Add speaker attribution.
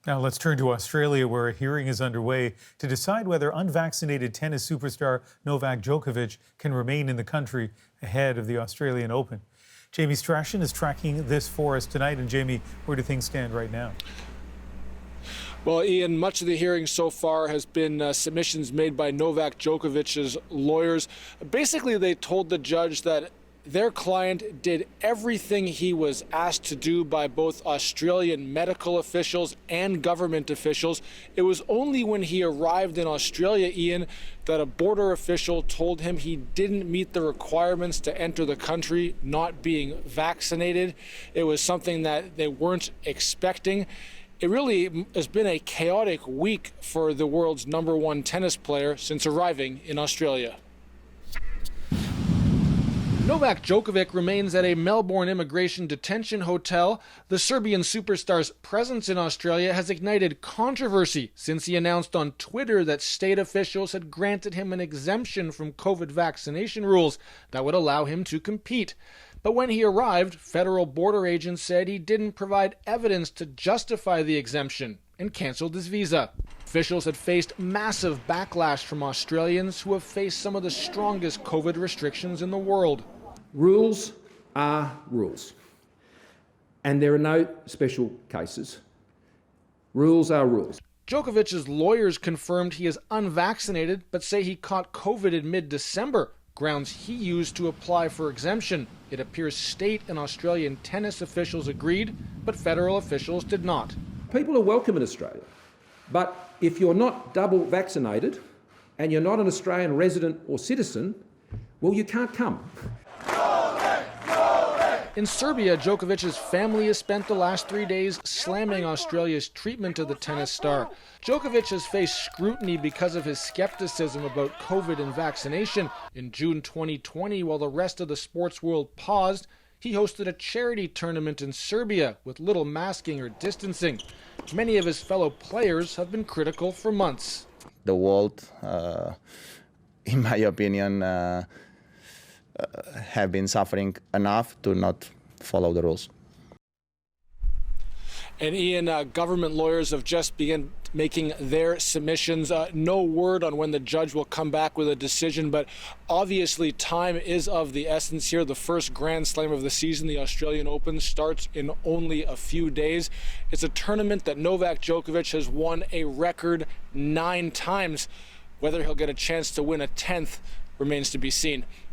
Speaker 1: Now let's turn to Australia, where a hearing is underway to decide whether unvaccinated tennis superstar Novak Djokovic can remain in the country ahead of the Australian Open. Jamie Strachan is tracking this for us tonight. And Jamie, where do things stand right now?
Speaker 2: Well, Ian, much of the hearing so far has been submissions made by Novak Djokovic's lawyers. Basically, they told the judge that their client did everything he was asked to do by both Australian medical officials and government officials. It was only when he arrived in Australia, Ian, that a border official told him he didn't meet the requirements to enter the country, not being vaccinated. It was something that they weren't expecting. It really has been a chaotic week for the world's #1 tennis player since arriving in Australia. Novak Djokovic remains at a Melbourne immigration detention hotel. The Serbian superstar's presence in Australia has ignited controversy since he announced on Twitter that state officials had granted him an exemption from COVID vaccination rules that would allow him to compete. But when he arrived, federal border agents said he didn't provide evidence to justify the exemption and canceled his visa. Officials had faced massive backlash from Australians who have faced some of the strongest COVID restrictions in the world.
Speaker 3: Rules are rules, and there are no special cases. Rules are rules.
Speaker 2: Djokovic's lawyers confirmed he is unvaccinated, but say he caught COVID in mid-December, grounds he used to apply for exemption. It appears state and Australian tennis officials agreed, but federal officials did not.
Speaker 3: People are welcome in Australia, but if you're not double vaccinated and you're not an Australian resident or citizen, well, you can't come.
Speaker 2: In Serbia, Djokovic's family has spent the last 3 days slamming Australia's treatment of the tennis star. Djokovic has faced scrutiny because of his skepticism about COVID and vaccination. In June 2020, while the rest of the sports world paused, he hosted a charity tournament in Serbia with little masking or distancing. Many of his fellow players have been critical for months.
Speaker 4: The world, in my opinion, have been suffering enough to not follow the rules.
Speaker 2: And Ian, government lawyers have just begun making their submissions. No word on when the judge will come back with a decision, but obviously time is of the essence here. The first Grand Slam of the season, the Australian Open, starts in only a few days. It's a tournament that Novak Djokovic has won a record 9 times. Whether he'll get a chance to win a 10th remains to be seen.